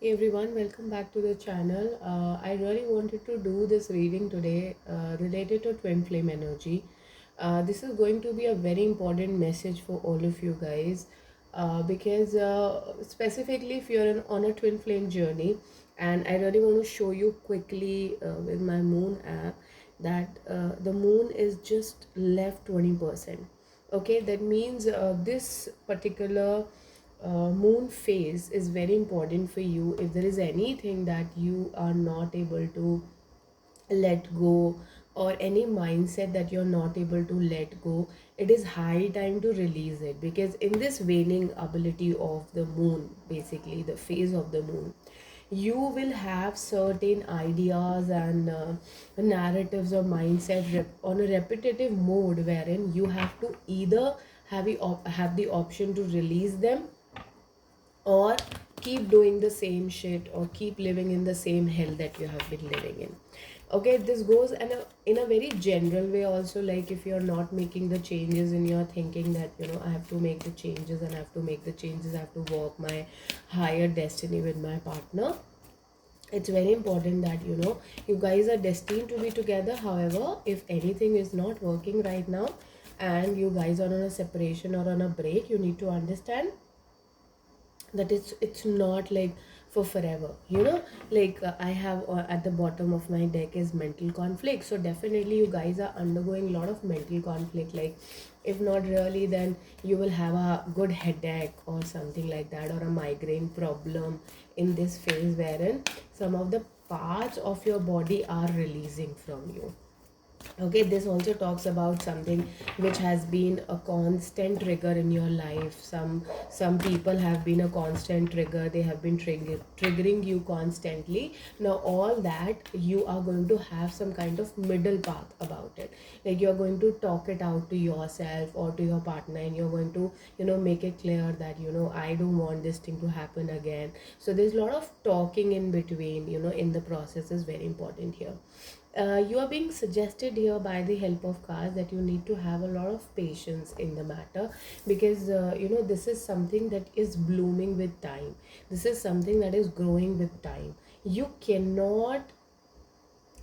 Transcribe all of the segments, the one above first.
Hey everyone, welcome back to the channel. I really wanted to do this reading today related to twin flame energy. This is going to be a very important message for all of you guys because specifically if you're on a twin flame journey, and I really want to show you quickly with my moon app that the moon is just left 20%. Okay, that means this particular moon phase is very important for you. If there is anything that you are not able to let go, or any mindset that you're not able to let go, it is high time to release it, because in this waning ability of the moon, basically the phase of the moon, you will have certain ideas and narratives or mindset on a repetitive mode, wherein you have to either have the option to release them, or keep doing the same shit, or keep living in the same hell that you have been living in. Okay, this goes in a very general way also. Like, if you're not making the changes and you're thinking that, I have to make the changes and I have to make the changes, I have to walk my higher destiny with my partner, it's very important that you guys are destined to be together. However, if anything is not working right now and you guys are on a separation or on a break, you need to understand that it's not like for forever. Like, I have at the bottom of my deck is mental conflict, so definitely you guys are undergoing a lot of mental conflict. Like, if not really, then you will have a good headache or something like that, or a migraine problem in this phase, wherein some of the parts of your body are releasing from you. Okay, this also talks about something which has been a constant trigger in your life. Some people have been a constant trigger. They have been triggering you constantly. Now all that, you are going to have some kind of middle path about it. Like, you're going to talk it out to yourself or to your partner, and you're going to make it clear that I don't want this thing to happen again. So there's a lot of talking in between, in the process, is very important here. You are being suggested here by the help of cards that you need to have a lot of patience in the matter, because this is something that is blooming with time. This is something that is growing with time. You cannot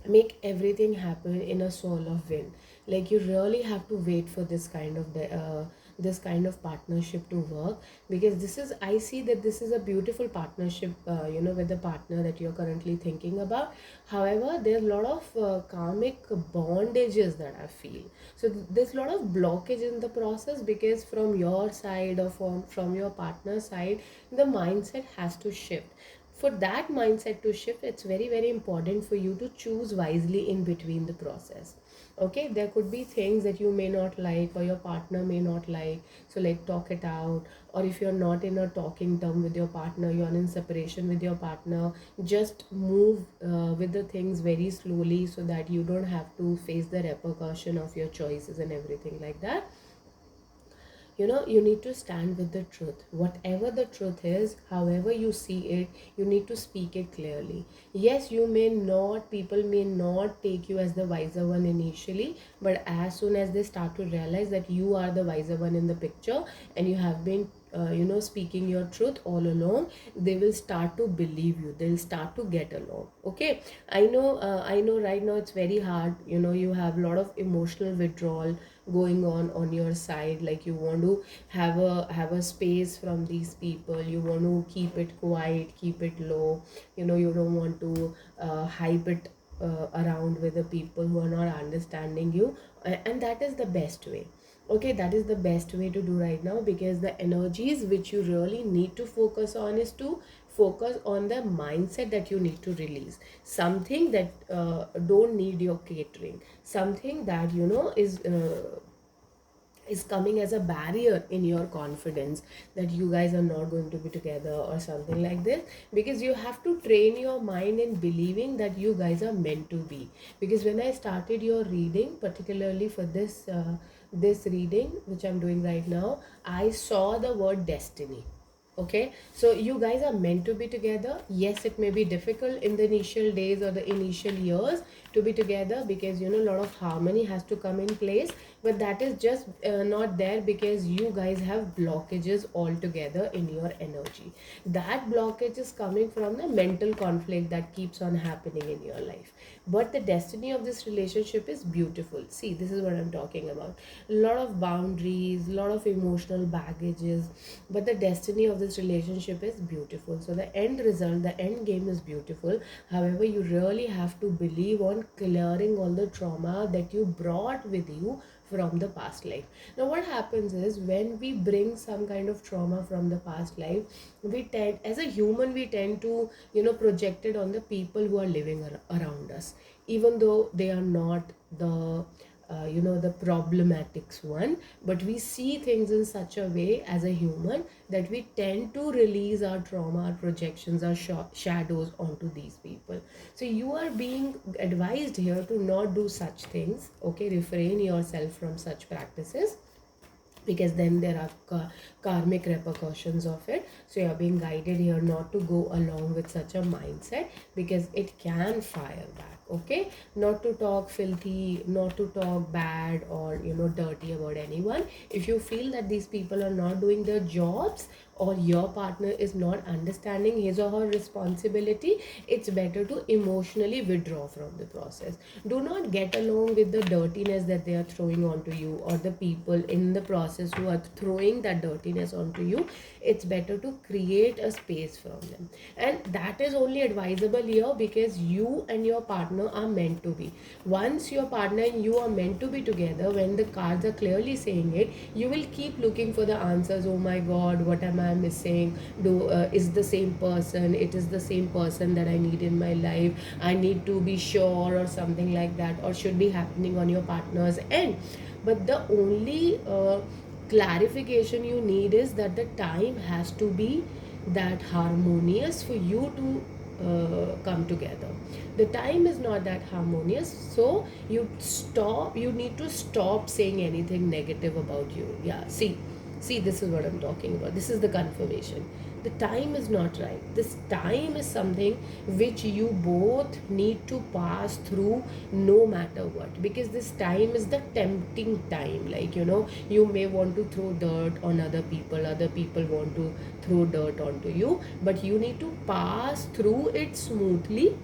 make everything happen in a soul of wind. Like, you really have to wait for this kind of partnership to work, because I see that this is a beautiful partnership, with the partner that you're currently thinking about. However, there's a lot of karmic bondages that I feel. So there's a lot of blockage in the process, because from your side, or from your partner's side, the mindset has to shift. For that mindset to shift, it's very very important for you to choose wisely in between the process. Okay, there could be things that you may not like, or your partner may not like. So, like, talk it out. Or if you're not in a talking term with your partner, you're in separation with your partner, just move with the things very slowly, so that you don't have to face the repercussion of your choices and everything like that. You need to stand with the truth, whatever the truth is, however you see it. You need to speak it clearly. Yes, you may not people may not take you as the wiser one initially, but as soon as they start to realize that you are the wiser one in the picture, and you have been speaking your truth all along, they will start to believe you. They'll start to get along. Okay, I know right now it's very hard. You have a lot of emotional withdrawal going on your side. Like, you want to have a space from these people. You want to keep it quiet, keep it low. You don't want to hype it around with the people who are not understanding you. And that is the best way. Okay, that is the best way to do right now, because the energies which you really need to focus on is to focus on the mindset that you need to release. Something that don't need your catering, something that is coming as a barrier in your confidence, that you guys are not going to be together or something like this. Because you have to train your mind in believing that you guys are meant to be. Because when I started your reading, particularly for this reading which I'm doing right now, I saw the word destiny. Okay, so you guys are meant to be together. Yes, it may be difficult in the initial days or the initial years to be together, because a lot of harmony has to come in place. but that is just not there because you guys have blockages altogether in your energy. That blockage is coming from the mental conflict that keeps on happening in your life. But the destiny of this relationship is beautiful. See, this is what I'm talking about. A lot of boundaries, a lot of emotional baggages, but the destiny of this relationship is beautiful. So the end result, the end game is beautiful. However, you really have to believe on clearing all the trauma that you brought with you from the past life. Now what happens is, when we bring some kind of trauma from the past life, we tend, as a human, we tend to, project it on the people who are living around us, even though they are not the the problematics one. But we see things in such a way as a human that we tend to release our trauma, our projections, our shadows onto these people. So you are being advised here to not do such things, okay? Refrain yourself from such practices, because then there are karmic repercussions of it. So you're being guided here not to go along with such a mindset, because it can fire back, okay? Not to talk filthy, not to talk bad or dirty about anyone. If you feel that these people are not doing their jobs, or your partner is not understanding his or her responsibility, it's better to emotionally withdraw from the process. Do not get along with the dirtiness that they are throwing onto you, or the people in the process who are throwing that dirtiness onto you. It's better to create a space from them, and that is only advisable here because you and your partner are meant to be. Once your partner and you are meant to be together, when the cards are clearly saying it, you will keep looking for the answers. Oh my god, what am I missing? Is the same person, it is the same person that I need in my life, I need to be sure, or something like that, or should be happening on your partner's end. But the only clarification you need is that the time has to be that harmonious for you to come together. The time is not that harmonious, so you need to stop saying anything negative about you. Yeah, see, this is what I'm talking about. This is the confirmation. The time is not right. This time is something which you both need to pass through, no matter what, because this time is the tempting time. Like, you may want to throw dirt on other people want to throw dirt onto you, but you need to pass through it smoothly.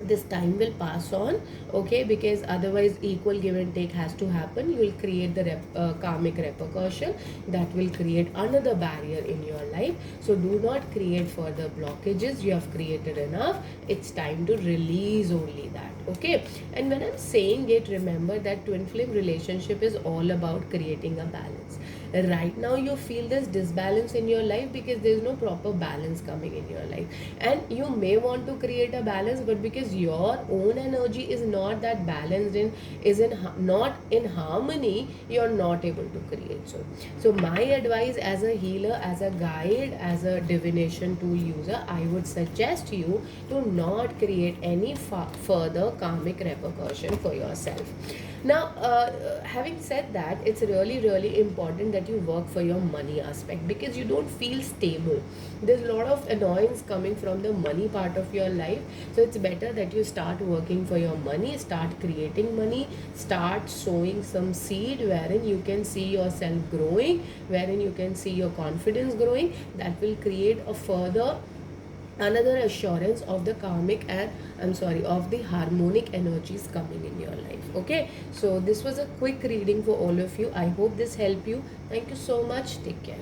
This time will pass on, okay? Because otherwise equal give and take has to happen. You will create the karmic repercussion that will create another barrier in your life. So do not create further blockages. You have created enough. It's time to release only that, okay? And when I'm saying it, remember that twin flame relationship is all about creating a balance. Right now you feel this disbalance in your life because there's no proper balance coming in your life, and you may want to create a balance, but because your own energy is not that balanced and not in harmony, you're not able to create. So my advice as a healer, as a guide, as a divination tool user, I would suggest you to not create any further karmic repercussion for yourself. Now, having said that, it's really, really important that you work for your money aspect, because you don't feel stable. There's a lot of annoyance coming from the money part of your life. So it's better that you start working for your money, start creating money, start sowing some seed wherein you can see yourself growing, wherein you can see your confidence growing. That will create a further another assurance of the karmic and of the harmonic energies coming in your life, okay? So this was a quick reading for all of you. I hope this helped you. Thank you so much. Take care.